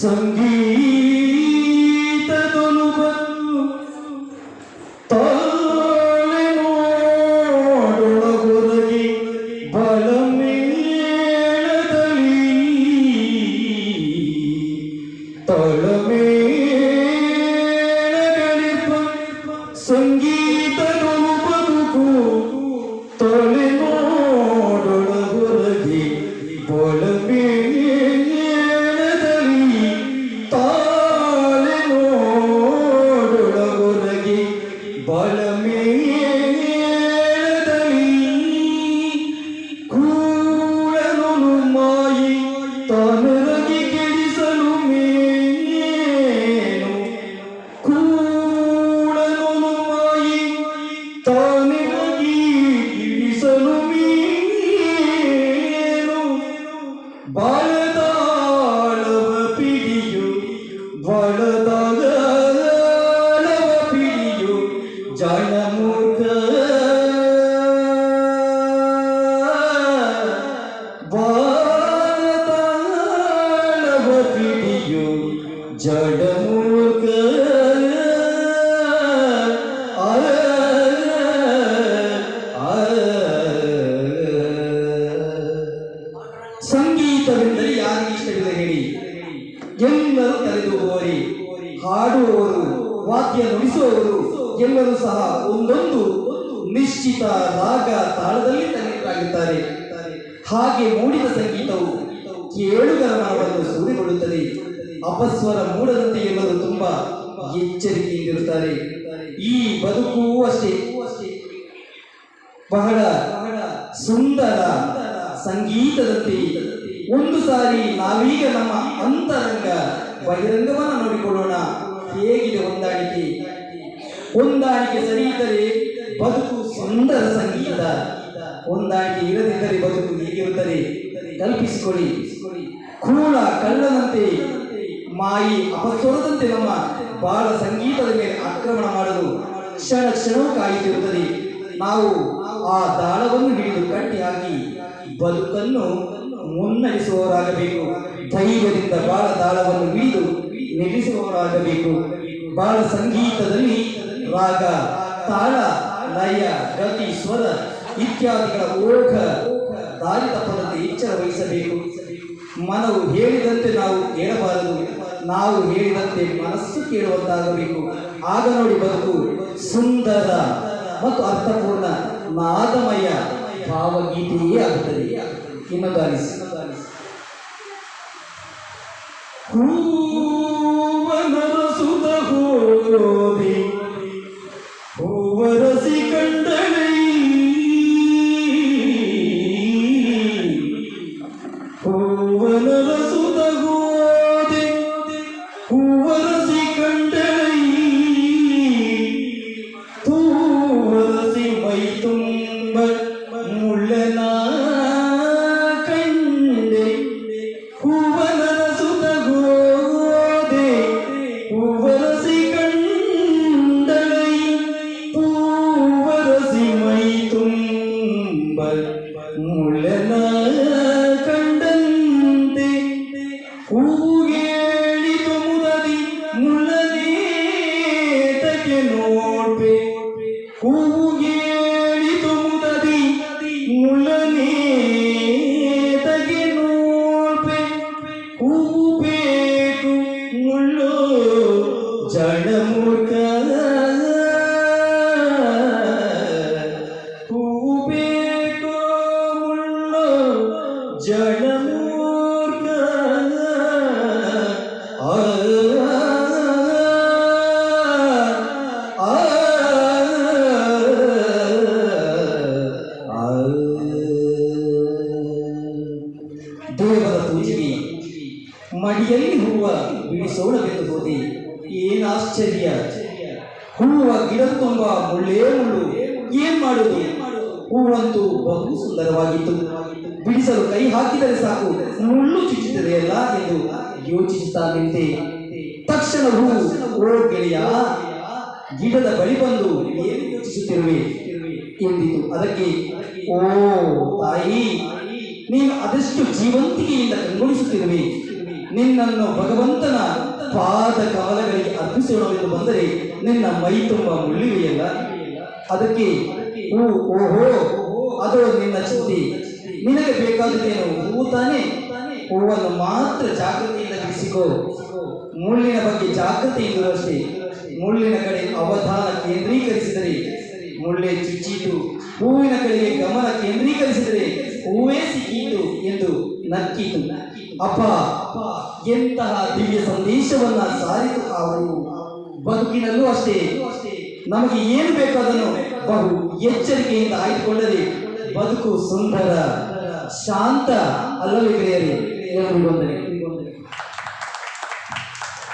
ಸಂಗೀತದೊಲು ಬಂದು ತಾಳೆ ನೋಡೊಳಗೊರಗಿ ಬಲಮೇಳದಲ್ಲಿ ತಳಮೇಳಗಳಿರ್ಪ ಸಂಗೀತದೊಲು ಬದುಕು ತಲೆ ನೋಡೊಳಗೊರಗಿ ಬಲಮೇಳದಲ್ಲಿ ತಾಳೆ ನೋಡೊಳಗೊರಗಿ ಬಲಮೇಳದಲ್ಲಿ ಕೂಳನೊಲು ಮಾಯಿ ತಾನರಗಿ ಕೆಡಿಸಲು ಮೇನು ಕೂಳನೊಲು ಮಾಯಿ ತಾನರಗಿ ಕೆಡಿಸಲು ಮೇನು ಬಾಳದಾಳವ ಪಿಡಿಯು ಬಾಳದಾಳವ ಪಿಡಿಯು ಜಾಣಮೂರ್ಖ ಬಾಳದಾಳವ ಪಿಡಿಯು ಜಡಮೂರ್ಖ ಸಂಗೀತವೆಂದರೆ ಯಾರಿಗೆ ಇಷ್ಟವಿಲ್ಲ ಹೇಳಿ? ಎಲ್ಲರೂ ತಲೆದು ಹೋರಿ ಹಾಡುವವರು ವಾದ್ಯ ನುಡಿಸುವವರು ಎಲ್ಲರೂ ಸಹ ಒಂದೊಂದು ನಿಶ್ಚಿತ ರಾಗ ತಾಳದಲ್ಲಿ ತನ್ನಿತರಾಗಿದ್ದಾರೆ. ಹಾಗೆ ಮೂಡಿದ ಸಂಗೀತವು ಕೇಳುಗರ ಮನವನ್ನು ಸೂರೆಗೊಳ್ಳುತ್ತದೆ. ಅಪಸ್ವರ ಮೂಡದಂತೆ ಎಲ್ಲರೂ ತುಂಬಾ ಎಚ್ಚರಿಕೆಯಿಂದಿರುತ್ತಾರೆ. ಈ ಬದುಕು ಅಷ್ಟೇ ಬಹಳ ಸುಂದರ ಸಂಗೀತದಂತೆ. ಒಂದು ಸಾರಿ ನಾವೀಗ ನಮ್ಮ ಅಂತರಂಗ ಬಹಿರಂಗವನ್ನು ನೋಡಿಕೊಳ್ಳೋಣ. ಹೇಗಿದೆ ಹೊಂದಾಣಿಕೆ? ಹೊಂದಾಣಿಕೆ ಸರಿ ಇದ್ದರೆ ಬದುಕು ಸುಂದರ ಸಂಗೀತ. ಹೊಂದಾಣಿಕೆ ಇರದಿದ್ದರೆ ಬದುಕು ಹೇಗಿರುತ್ತದೆ ಕಲ್ಪಿಸಿಕೊಳ್ಳಿ. ಕೂಳ ಕಳ್ಳನಂತೆ ಮಾಯಿ ಅಪಸ್ವರದಂತೆ ನಮ್ಮ ಬಾಳ ಸಂಗೀತದ ಮೇಲೆ ಆಕ್ರಮಣ ಮಾಡಲು ಕ್ಷಣ ಕ್ಷಣವೂ ಕಾಯುತ್ತಿರುತ್ತದೆ. ನಾವು ಆ ದಾಳವನ್ನು ಹಿಡಿದು ಕಟ್ಟಿ ಹಾಕಿ ಬದುಕನ್ನು ಮುನ್ನಡೆಸುವವರಾಗಬೇಕು. ಧೈರ್ಯದಿಂದ ಬಾಳ ದಾಳವನ್ನು ಹಿಡಿದು ನಿಲ್ಲಿಸುವವರಾಗಬೇಕು. ಬಾಳ ಸಂಗೀತದಲ್ಲಿ ರಾಗ, ತಾಳ, ಲಯ, ಗತಿ, ಸ್ವರ ಇತ್ಯಾದಿಗಳ ಓಘ ದಾರಿ ತಪ್ಪದಂತೆ ಎಚ್ಚರ ವಹಿಸಬೇಕು. ಮನವು ಹೇಳಿದಂತೆ ನಾವು ಕೇಳಬಾರದು, ನಾವು ಹೇಳಿದಂತೆ ಮನಸ್ಸು ಕೇಳುವಂತಾಗಬೇಕು. ಆಗ ನೋಡಿ ಬದುಕು ಸುಂದರ ಮತ್ತು ಅರ್ಥಪೂರ್ಣ ನಾದಮಯ ಭಾವಗೀತೆಯೇ ಆಗುತ್ತದೆ. ಇನ್ನೊಂದು ಆಲಿಸಿ. ಹೂವನರಸುತ ಹೋದಿ ಹೂವರಸಿ ಕಂಡಳೈ ಹೂವನರಸುತ ಹೋದಿ ಹೂವರಸಿ ಕಂಡಳೈ ತೂವರಸಿ ಮೈ ತುಂಬ ಮುಳ್ಳನ ಕಂಡೆ ಹೂವನರಸುತ ಹೋದೆ ಹೂವರಸಿ ಕಂಡಳೈ ತೂವರಸಿ ಮೈ ತುಂಬ ಮುಳ್ಳನ ಕಂಡಂತೆ ಹೂಗೇಳಿತು ಮುದದಿ ಮುಳ್ಳನೇತಕ್ಕೆ ನೋಡ್ಬೆ ಹೂಗೇಳಿತು ಮುದದಿ ಮುಳ್ಳನೇತಕ್ಕೆ ನೋಡ್ಬೆ ಹೂವು ಬೇಕು ಮುಳ್ಳು ಜಡಮೂರ್ಖ ಹೂವು ಬೇಕು ಮುಳ್ಳು ಜಡಮೂರ್ಖ ದೇವರ ಪೂಜೆಗೆ ಮಡಿಯಲ್ಲಿ ಹೂವ ಬಿಡಿಸೋಣವೆಂದು ಹೋದೆ. ಏನು ಆಶ್ಚರ್ಯ! ಹೂವ ಗಿಡ ತುಂಬ ಮುಳ್ಳೇ ಮುಳ್ಳು. ಏನ್ ಮಾಡುವುದು? ಹೂವಂತೂ ಬಹು ಸುಂದರವಾಗಿತ್ತು. ಬಿಡಿಸಲು ಕೈ ಹಾಕಿದರೆ ಸಾಕು ಮುಳ್ಳು ಚುಚ್ಚುತ್ತದೆಯಲ್ಲ ಎಂದು ಯೋಚಿಸುತ್ತಾ ನಿಂತೆ. ತಕ್ಷಣ ಹೂವು, ಓ ಗೆಳೆಯ, ಗಿಡದ ಬಳಿ ಬಂದು ಏನು ಯೋಚಿಸುತ್ತಿರುವೆ ಎಂದಿತು. ಅದಕ್ಕೆ, ಓ ತಾಯಿ, ನೀನು ಅದೆಷ್ಟು ಜೀವಂತಿಕೆಯಿಂದ ಕಂಗೊಳಿಸುತ್ತಿರುವೆ. ನಿನ್ನನ್ನು ಭಗವಂತನ ಪಾದ ಕಮಲಗಳಿಗೆ ಅರ್ಪಿಸೋಣವೆಂದು ಬಂದರೆ ನಿನ್ನ ಮೈ ತುಂಬ ಮುಳ್ಳಿವೆಯಲ್ಲ. ಅದಕ್ಕೆ ಓಹೋ ಅದು ನಿನ್ನ ಚಿಂತೆ. ನಿನಗೆ ಬೇಕಾದದೇನು ಹೂವು ತಾನೇ? ಹೂವನ್ನು ಮಾತ್ರ ಜಾಗೃತಿಯಿಂದ ಬಿಡಿಸಿಕೋ. ಮುಳ್ಳಿನ ಬಗ್ಗೆ ಜಾಗೃತಿಯಿಂದ ಅಷ್ಟೇ. ಮುಳ್ಳಿನ ಕಡೆ ಅವಧಾನ ಕೇಂದ್ರೀಕರಿಸಿದರೆ ಮುಳ್ಳೆ ಚುಚ್ಚೀತು, ಹೂವಿನ ಕಡೆಗೆ ಗಮನ ಕೇಂದ್ರೀಕರಿಸಿದರೆ ಹೂವೇ ಸಿಕ್ಕೀತು ಎಂದು ನಕ್ಕೀತು. ಅಪ್ಪ, ಎಂತಹ ದಿವ್ಯ ಸಂದೇಶವನ್ನ ಸಾರಿತು ಆ ಹೂವು. ಬದುಕಿನಲ್ಲೂ ಅಷ್ಟೇ, ನಮಗೆ ಏನು ಬೇಕು ಅದನ್ನು ಬಹು ಎಚ್ಚರಿಕೆಯಿಂದ ಆಯ್ದುಕೊಂಡರೆ ಬದುಕು ಸುಂದರ ಶಾಂತ ಅಲ್ಲವೇ ಗೆಳೆಯರೇ?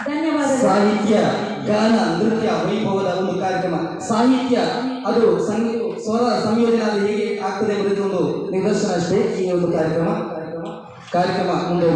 ಧನ್ಯವಾದ. ಸಾಹಿತ್ಯ, ಗಾನ, ನೃತ್ಯ, ವೈಭವದ ಒಂದು ಕಾರ್ಯಕ್ರಮ. ಸಾಹಿತ್ಯ ಅದು ಸ್ವರ ಸಂಯೋಜನೆ ಹೇಗೆ ಆಗ್ತದೆ ಎಂಬುದಕ್ಕೆ ಒಂದು ನಿದರ್ಶನ ಅಷ್ಟೇ ಈ ಒಂದು ಕಾರ್ಯಕ್ರಮ ಮುಂದೆ